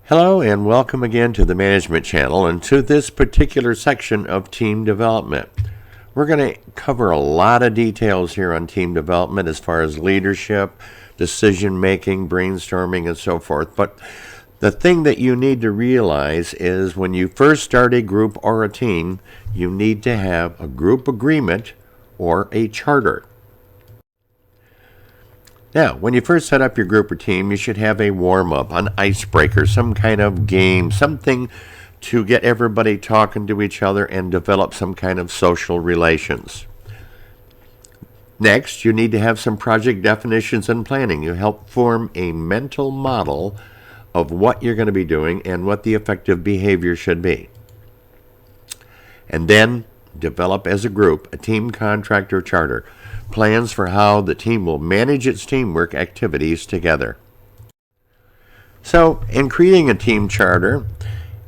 Hello and welcome again to the Management Channel and to this particular section of team development. We're going to cover a lot of details here on team development as far as leadership, decision making, brainstorming, and so forth. But the thing that you need to realize is when you first start a group or a team, you need to have a group agreement or a charter. Now, when you first set up your group or team, you should have a warm-up, an icebreaker, some kind of game, something to get everybody talking to each other and develop some kind of social relations. Next, you need to have some project definitions and planning. You help form a mental model of what you're going to be doing and what the effective behavior should be. And then develop as a group a team contract or charter, plans for how the team will manage its teamwork activities together. So, in creating a team charter,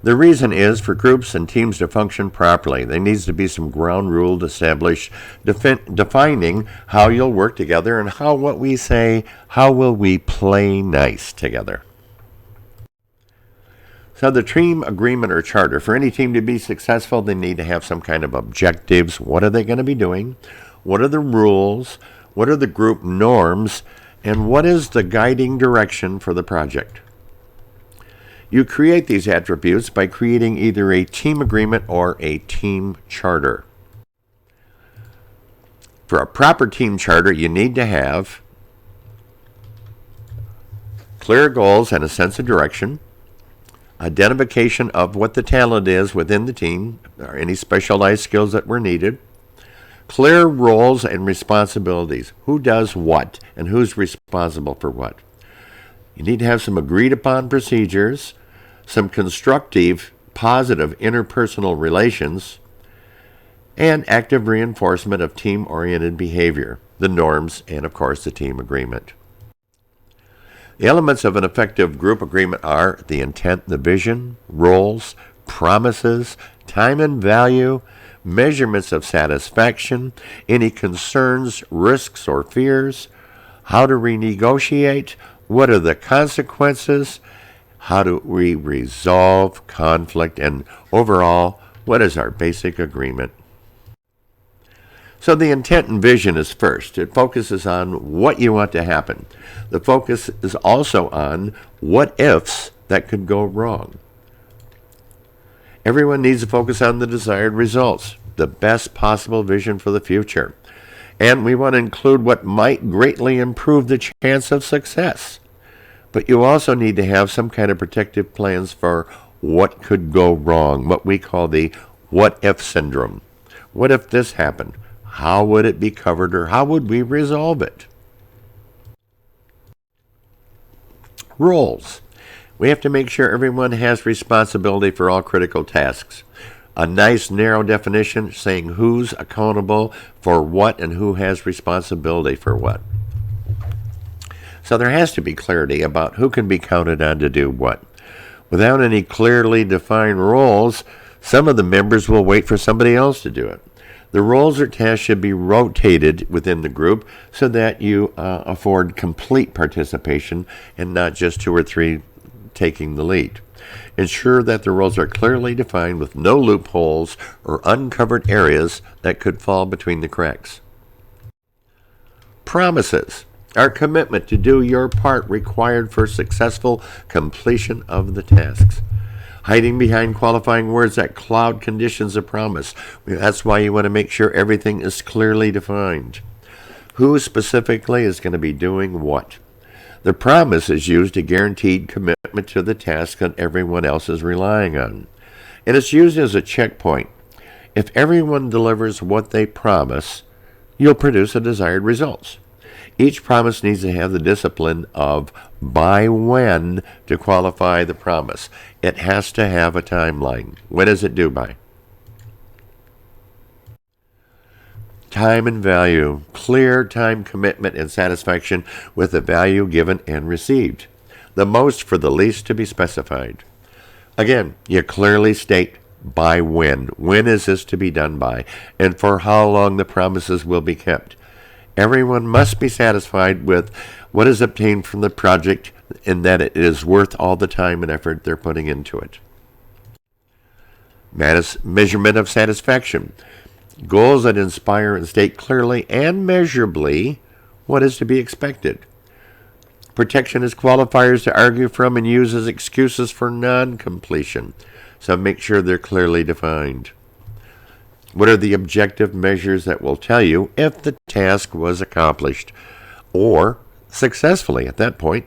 the reason is for groups and teams to function properly. There needs to be some ground rules established defining how you'll work together and how will we play nice together. So the team agreement or charter, for any team to be successful, they need to have some kind of objectives. What are they going to be doing? What are the rules? What are the group norms? And what is the guiding direction for the project? You create these attributes by creating either a team agreement or a team charter. For a proper team charter, you need to have clear goals and a sense of direction, identification of what the talent is within the team, or any specialized skills that were needed, clear roles and responsibilities. Who does what and who's responsible for what? You need to have some agreed upon procedures, some constructive, positive interpersonal relations, and active reinforcement of team-oriented behavior, the norms, and of course the team agreement. The elements of an effective group agreement are the intent, the vision, roles, promises, time and value, measurements of satisfaction, any concerns, risks, or fears, how to renegotiate, what are the consequences, how do we resolve conflict, and overall, what is our basic agreement? So the intent and vision is first. It focuses on what you want to happen. The focus is also on what ifs that could go wrong. Everyone needs to focus on the desired results, the best possible vision for the future. And we want to include what might greatly improve the chance of success. But you also need to have some kind of protective plans for what could go wrong, what we call the what-if syndrome. What if this happened? How would it be covered, or how would we resolve it? Roles. We have to make sure everyone has responsibility for all critical tasks. A nice narrow definition saying who's accountable for what and who has responsibility for what. So there has to be clarity about who can be counted on to do what. Without any clearly defined roles, some of the members will wait for somebody else to do it. The roles or tasks should be rotated within the group so that you afford complete participation and not just two or three taking the lead. Ensure that the roles are clearly defined with no loopholes or uncovered areas that could fall between the cracks. Promises. Our commitment to do your part required for successful completion of the tasks. Hiding behind qualifying words that cloud conditions of promise. That's why you want to make sure everything is clearly defined. Who specifically is going to be doing what? The promise is used to guaranteed commitment to the task that everyone else is relying on. And it's used as a checkpoint. If everyone delivers what they promise, you'll produce the desired results. Each promise needs to have the discipline of by when to qualify the promise. It has to have a timeline. When is it due by? Time and value. Clear time commitment and satisfaction with the value given and received. The most for the least to be specified. Again, you clearly state by when. When is this to be done by? And for how long the promises will be kept. Everyone must be satisfied with what is obtained from the project and that it is worth all the time and effort they're putting into it. Measurement of satisfaction. Goals that inspire and state clearly and measurably what is to be expected. Protection is qualifiers to argue from and use as excuses for non-completion, so make sure they're clearly defined. What are the objective measures that will tell you if the task was accomplished or successfully at that point?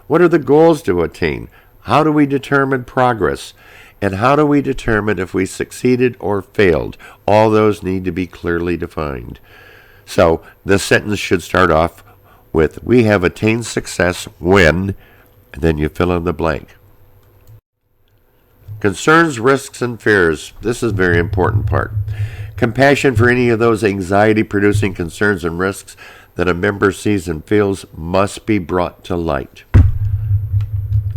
What are the goals to attain? How do we determine progress? And how do we determine if we succeeded or failed? All those need to be clearly defined. So the sentence should start off with, we have attained success when, and then you fill in the blank. Concerns, risks, and fears. This is a very important part. Compassion for any of those anxiety-producing concerns and risks that a member sees and feels must be brought to light.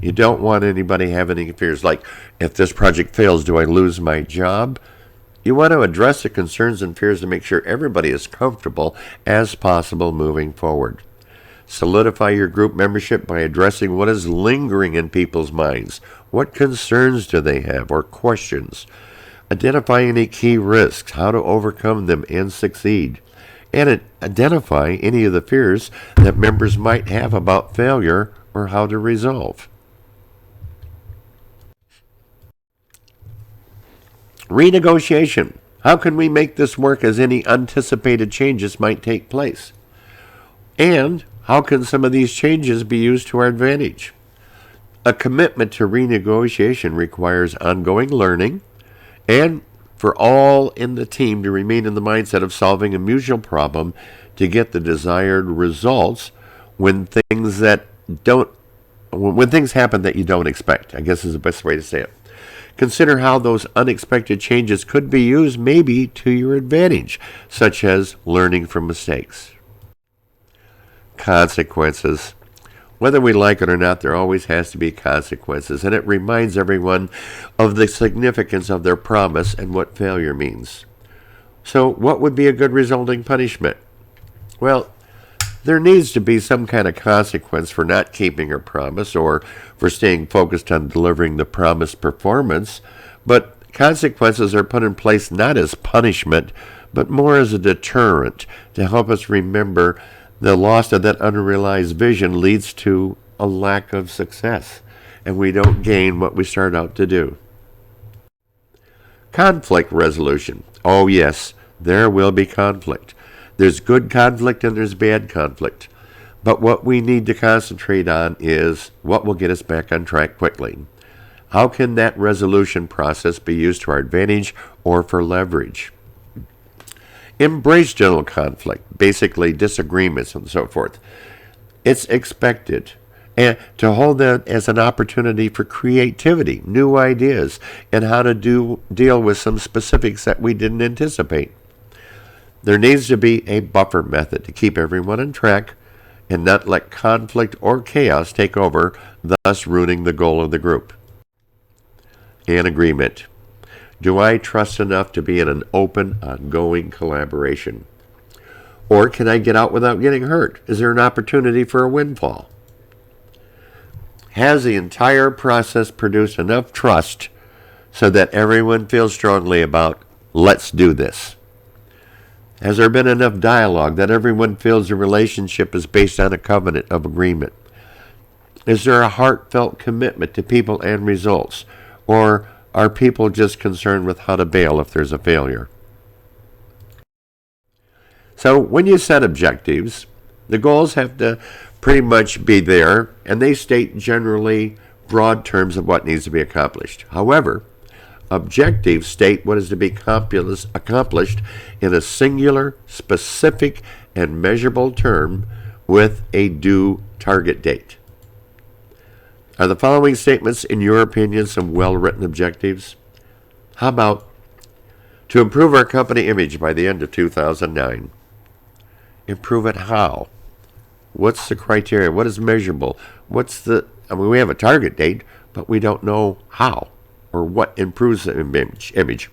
You don't want anybody having any fears like, if this project fails, do I lose my job? You want to address the concerns and fears to make sure everybody is comfortable as possible moving forward. Solidify your group membership by addressing what is lingering in people's minds. What concerns do they have or questions? Identify any key risks, how to overcome them and succeed. And identify any of the fears that members might have about failure or how to resolve. Renegotiation. How can we make this work as any anticipated changes might take place? And how can some of these changes be used to our advantage? A commitment to renegotiation requires ongoing learning and for all in the team to remain in the mindset of solving a mutual problem to get the desired results when things happen that you don't expect, I guess is the best way to say it. Consider how those unexpected changes could be used maybe to your advantage, such as learning from mistakes. Consequences. Whether we like it or not, there always has to be consequences, and it reminds everyone of the significance of their promise and what failure means. So, what would be a good resulting punishment? Well, there needs to be some kind of consequence for not keeping her promise or for staying focused on delivering the promised performance, but consequences are put in place not as punishment, but more as a deterrent to help us remember the loss of that unrealized vision leads to a lack of success, and we don't gain what we start out to do. Conflict resolution. Oh yes, there will be conflict. There's good conflict and there's bad conflict. But what we need to concentrate on is what will get us back on track quickly. How can that resolution process be used to our advantage or for leverage? Embrace general conflict, basically disagreements and so forth. It's expected. And to hold that as an opportunity for creativity, new ideas, and how to deal with some specifics that we didn't anticipate. There needs to be a buffer method to keep everyone on track and not let conflict or chaos take over, thus ruining the goal of the group. And agreement. Do I trust enough to be in an open, ongoing collaboration? Or can I get out without getting hurt? Is there an opportunity for a windfall? Has the entire process produced enough trust so that everyone feels strongly about, let's do this? Has there been enough dialogue that everyone feels the relationship is based on a covenant of agreement? Is there a heartfelt commitment to people and results? Or are people just concerned with how to bail if there's a failure? So when you set objectives, the goals have to pretty much be there, and they state generally broad terms of what needs to be accomplished. However, objectives state what is to be accomplished in a singular, specific, and measurable term with a due target date. Are the following statements, in your opinion, some well-written objectives? How about to improve our company image by the end of 2009? Improve it how? What's the criteria? What is measurable? We have a target date, but we don't know how or what improves the image.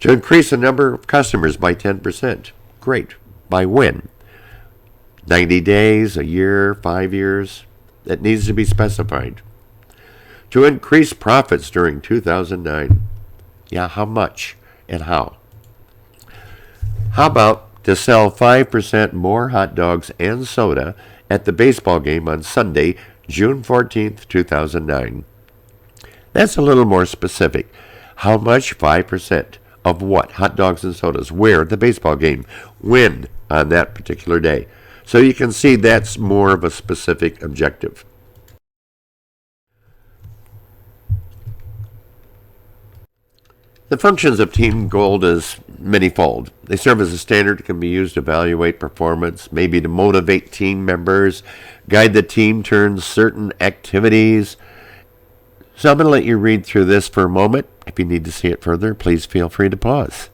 To increase the number of customers by 10%. Great. By when? 90 days, a year, 5 years? that needs to be specified. To increase profits during 2009. Yeah, how much and how? How about to sell 5% more hot dogs and soda at the baseball game on Sunday, June 14th, 2009? That's a little more specific. How much? 5% of what? Hot dogs and sodas. Where? At the baseball game. When? On that particular day. So you can see that's more of a specific objective. The functions of Team Gold is manyfold. They serve as a standard that can be used to evaluate performance, maybe to motivate team members, guide the team towards certain activities. So I'm going to let you read through this for a moment. If you need to see it further, please feel free to pause.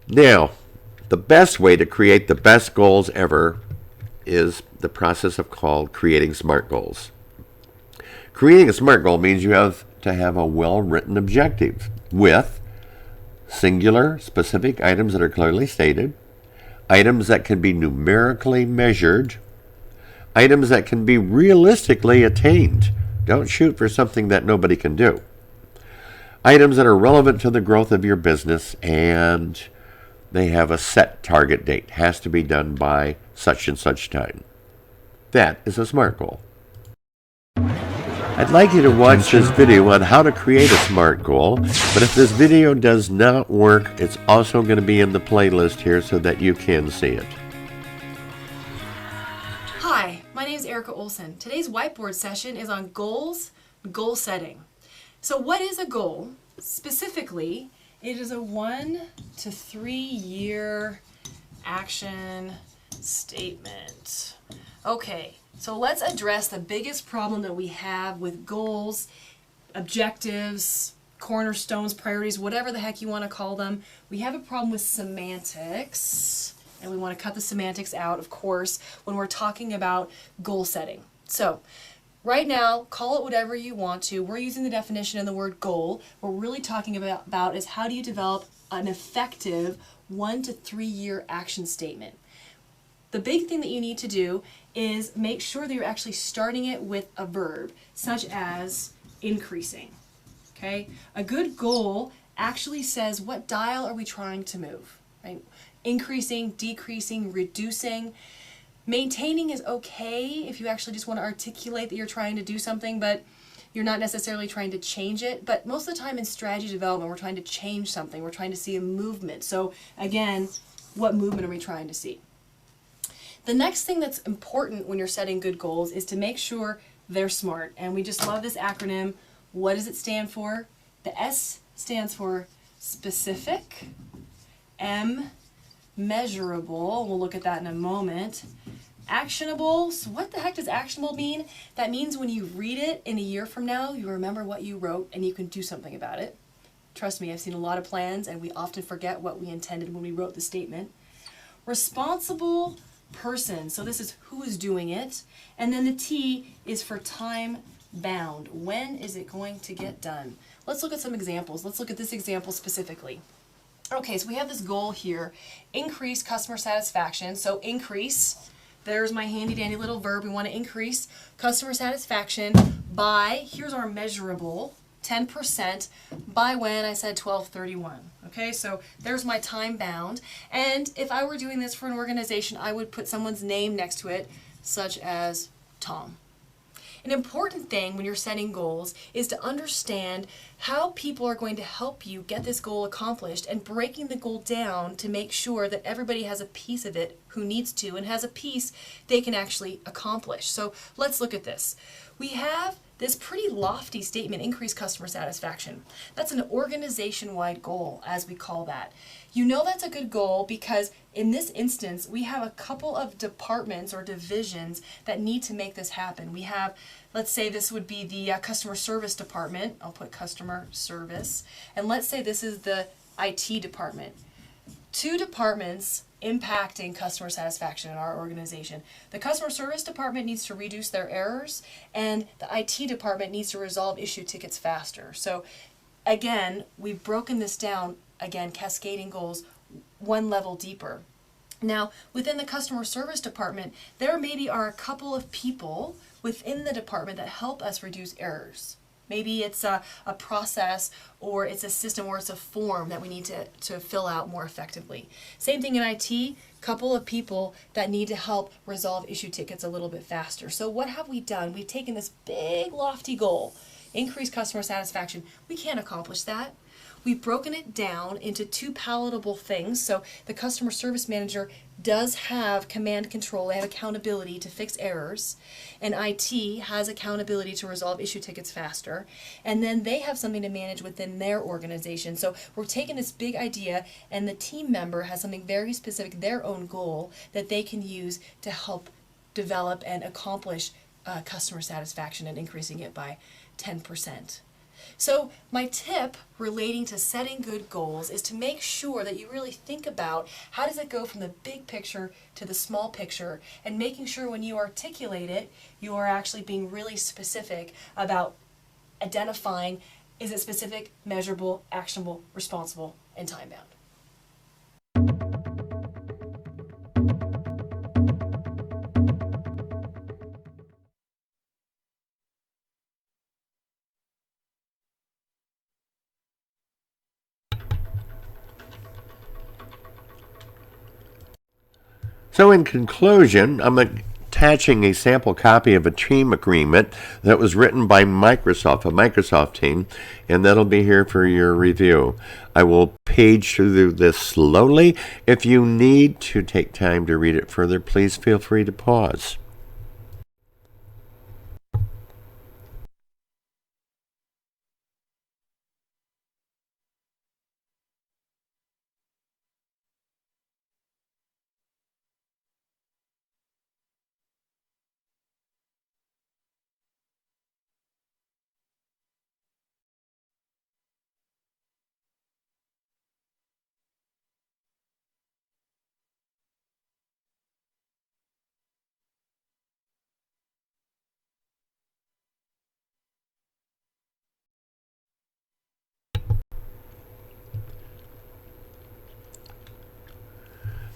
Now, the best way to create the best goals ever is the process of called creating SMART goals. Creating a SMART goal means you have to have a well-written objective with singular, specific items that are clearly stated, items that can be numerically measured, items that can be realistically attained. Don't shoot for something that nobody can do. Items that are relevant to the growth of your business, and they have a set target date. Has to be done by such and such time. That is a SMART goal. I'd like you to watch this video on how to create a SMART goal, but if this video does not work, it's also going to be in the playlist here so that you can see it. Hi, my name is Erica Olson. Today's whiteboard session is on goals, goal setting. So what is a goal? Specifically, it is a 1 to 3 year action statement. Okay, so let's address the biggest problem that we have with goals, objectives, cornerstones, priorities, whatever the heck you want to call them. We have a problem with semantics, and we want to cut the semantics out, of course, when we're talking about goal setting. So, right now, call it whatever you want to. We're using the definition in the word goal. What we're really talking about is how do you develop an effective 1 to 3 year action statement. The big thing that you need to do is make sure that you're actually starting it with a verb, such as increasing. Okay? A good goal actually says what dial are we trying to move, right? Increasing, decreasing, reducing. Maintaining is okay if you actually just want to articulate that you're trying to do something, but you're not necessarily trying to change it. But most of the time in strategy development, we're trying to change something. We're trying to see a movement. So again, what movement are we trying to see? The next thing that's important when you're setting good goals is to make sure they're SMART. And we just love this acronym. What does it stand for? The S stands for specific, M, measurable. We'll look at that in a moment. Actionable. So what the heck does actionable mean? That means when you read it in a year from now, you remember what you wrote and you can do something about it. Trust me, I've seen a lot of plans and we often forget what we intended when we wrote the statement. Responsible person. So this is who is doing it. And then the T is for time bound. When is it going to get done? Let's look at some examples. Let's look at this example specifically. Okay, so we have this goal here, increase customer satisfaction. So increase, there's my handy dandy little verb. We want to increase customer satisfaction by, here's our measurable, 10% by when? I said 12/31. Okay, so there's my time bound. And if I were doing this for an organization, I would put someone's name next to it, such as Tom. An important thing when you're setting goals is to understand how people are going to help you get this goal accomplished and breaking the goal down to make sure that everybody has a piece of it who needs to and has a piece they can actually accomplish. So let's look at this. We have this pretty lofty statement, increase customer satisfaction. That's an organization-wide goal, as we call that. You know that's a good goal because in this instance, we have a couple of departments or divisions that need to make this happen. We have, let's say this would be the customer service department. I'll put customer service. And let's say this is the IT department. Two departments impacting customer satisfaction in our organization. The customer service department needs to reduce their errors, and the IT department needs to resolve issue tickets faster. So again, we've broken this down, again, cascading goals one level deeper. Now, within the customer service department, there maybe are a couple of people within the department that help us reduce errors. Maybe it's a process, or it's a system, or it's a form that we need to fill out more effectively. Same thing in IT, couple of people that need to help resolve issue tickets a little bit faster. So what have we done? We've taken this big lofty goal, increase customer satisfaction. We can't accomplish that. We've broken it down into two palatable things. So the customer service manager does have command control, they have accountability to fix errors, and IT has accountability to resolve issue tickets faster, and then they have something to manage within their organization. So we're taking this big idea, and the team member has something very specific, their own goal, that they can use to help develop and accomplish customer satisfaction and increasing it by 10%. So my tip relating to setting good goals is to make sure that you really think about how does it go from the big picture to the small picture, and making sure when you articulate it, you are actually being really specific about identifying, is it specific, measurable, actionable, responsible, and time-bound. So in conclusion, I'm attaching a sample copy of a team agreement that was written by Microsoft, a Microsoft team, and that'll be here for your review. I will page through this slowly. If you need to take time to read it further, please feel free to pause.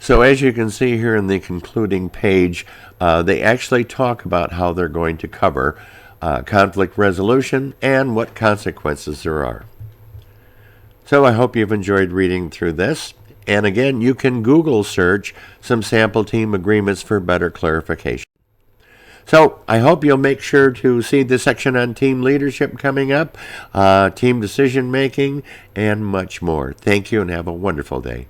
So as you can see here in the concluding page, they actually talk about how they're going to cover conflict resolution and what consequences there are. So I hope you've enjoyed reading through this. And again, you can Google search some sample team agreements for better clarification. So I hope you'll make sure to see the section on team leadership coming up, team decision making, and much more. Thank you and have a wonderful day.